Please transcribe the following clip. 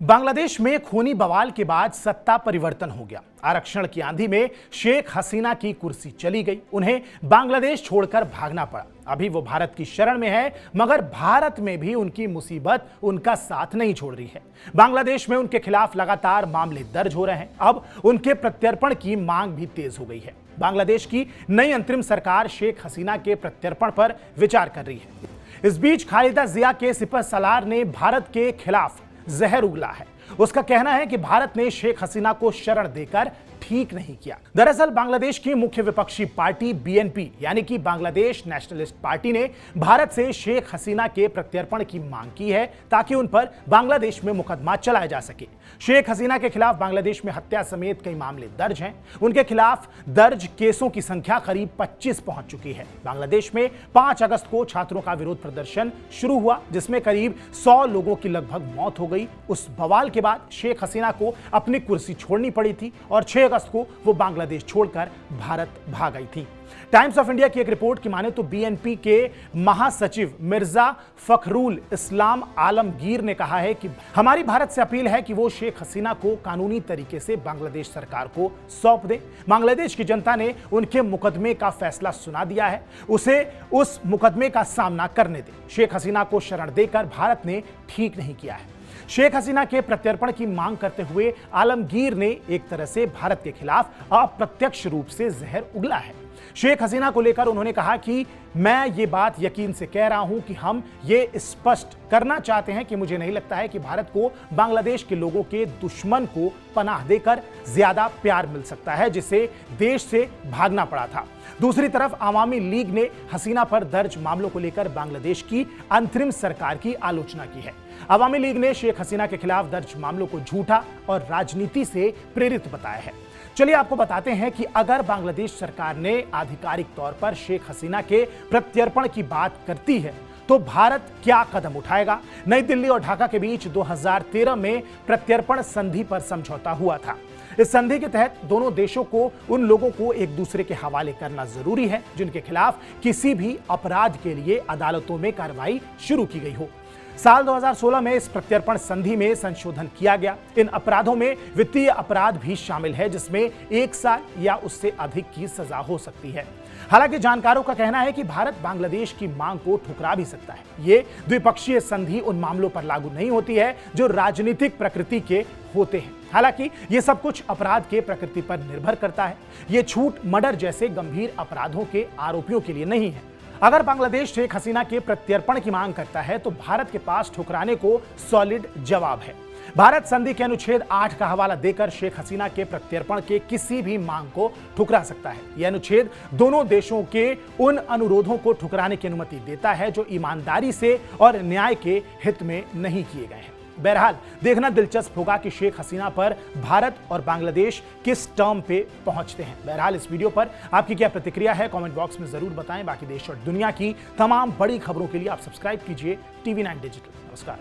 बांग्लादेश में खूनी बवाल के बाद सत्ता परिवर्तन हो गया। आरक्षण की आंधी में शेख हसीना की कुर्सी चली गई। उन्हें बांग्लादेश छोड़कर भागना पड़ा। अभी वो भारत की शरण में है, मगर भारत में भी उनकी मुसीबत उनका साथ नहीं छोड़ रही है। बांग्लादेश में उनके खिलाफ लगातार मामले दर्ज हो रहे हैं। अब उनके प्रत्यर्पण की मांग भी तेज हो गई है। बांग्लादेश की नई अंतरिम सरकार शेख हसीना के प्रत्यर्पण पर विचार कर रही है। इस बीच खालिदा जिया के सिपहसालार ने भारत के खिलाफ जहर उगला है। उसका कहना है कि भारत ने शेख हसीना को शरण देकर ठीक नहीं किया। दरअसल बांग्लादेश की मुख्य विपक्षी पार्टी बीएनपी यानी कि बांग्लादेश नेशनलिस्ट पार्टी ने भारत से शेख हसीना के प्रत्यर्पण की मांग की है ताकि उन पर बांग्लादेश में मुकदमा चलाया जा सके। शेख हसीना के खिलाफ बांग्लादेश में हत्या समेत कई मामले दर्ज हैं। उनके खिलाफ दर्ज केसों की संख्या करीब 25 पहुंच चुकी है। बांग्लादेश में 5 अगस्त को छात्रों का विरोध प्रदर्शन शुरू हुआ, जिसमें करीब 100 लोगों की लगभग मौत हो गई। उस बवाल के बाद शेख हसीना को अपनी कुर्सी छोड़नी पड़ी थी और 6 अगस्त को वो बांग्लादेश छोड़कर भारत भाग गई थी। टाइम्स ऑफ इंडिया की एक रिपोर्ट की माने तो बीएनपी के महासचिव मिर्जा फखरुल इस्लाम आलमगीर ने कहा है कि हमारी भारत से अपील है कि वो शेख हसीना को कानूनी तरीके से बांग्लादेश सरकार को सौंप दे। बांग्लादेश की जनता ने उनके मुकदमे का फैसला सुना दिया है, उसे उस मुकदमे का सामना करने दे। शेख हसीना को शरण देकर भारत ने ठीक नहीं किया है। शेख हसीना के प्रत्यर्पण की मांग करते हुए आलमगीर ने एक तरह से भारत के खिलाफ अप्रत्यक्ष रूप से जहर उगला है। शेख हसीना को लेकर उन्होंने कहा कि मैं ये बात यकीन से कह रहा हूं कि हम ये स्पष्ट करना चाहते हैं कि मुझे नहीं लगता है कि भारत को बांग्लादेश के लोगों के दुश्मन को पनाह देकर ज्यादा प्यार मिल सकता है, जिसे देश से भागना पड़ा था। दूसरी तरफ अवामी लीग ने हसीना पर दर्ज मामलों को लेकर बांग्लादेश की अंतरिम सरकार की आलोचना की है। अवामी लीग ने शेख हसीना के खिलाफ दर्ज मामलों को झूठा और राजनीति से प्रेरित बताया है। चलिए आपको बताते हैं कि अगर बांग्लादेश सरकार ने आधिकारिक तौर पर शेख हसीना के प्रत्यर्पण की बात करती है तो भारत क्या कदम उठाएगा। नई दिल्ली और ढाका के बीच 2013 में प्रत्यर्पण संधि पर समझौता हुआ था। इस संधि के तहत दोनों देशों को उन लोगों को एक दूसरे के हवाले करना जरूरी है जिनके खिलाफ किसी भी अपराध के लिए अदालतों में कार्रवाई शुरू की गई हो। साल 2016 में इस प्रत्यर्पण संधि में संशोधन किया गया। इन अपराधों में वित्तीय अपराध भी शामिल है, जिसमें 1 साल या उससे अधिक की सजा हो सकती है। हालांकि जानकारों का कहना है कि भारत बांग्लादेश की मांग को ठुकरा भी सकता है। ये द्विपक्षीय संधि उन मामलों पर लागू नहीं होती है जो राजनीतिक प्रकृति के होते हैं। हालांकि ये सब कुछ अपराध के प्रकृति पर निर्भर करता है। ये छूट मर्डर जैसे गंभीर अपराधों के आरोपियों के लिए नहीं है। अगर बांग्लादेश शेख हसीना के प्रत्यर्पण की मांग करता है तो भारत के पास ठुकराने को सॉलिड जवाब है। भारत संधि के अनुच्छेद 8 का हवाला देकर शेख हसीना के प्रत्यर्पण के किसी भी मांग को ठुकरा सकता है। यह अनुच्छेद दोनों देशों के उन अनुरोधों को ठुकराने की अनुमति देता है जो ईमानदारी से और न्याय के हित में नहीं किए गए हैं। बहरहाल देखना दिलचस्प होगा कि शेख हसीना पर भारत और बांग्लादेश किस टर्म पे पहुंचते हैं। बहरहाल इस वीडियो पर आपकी क्या प्रतिक्रिया है, कमेंट बॉक्स में जरूर बताएं। बाकी देश और दुनिया की तमाम बड़ी खबरों के लिए आप सब्सक्राइब कीजिए TV9 डिजिटल। नमस्कार।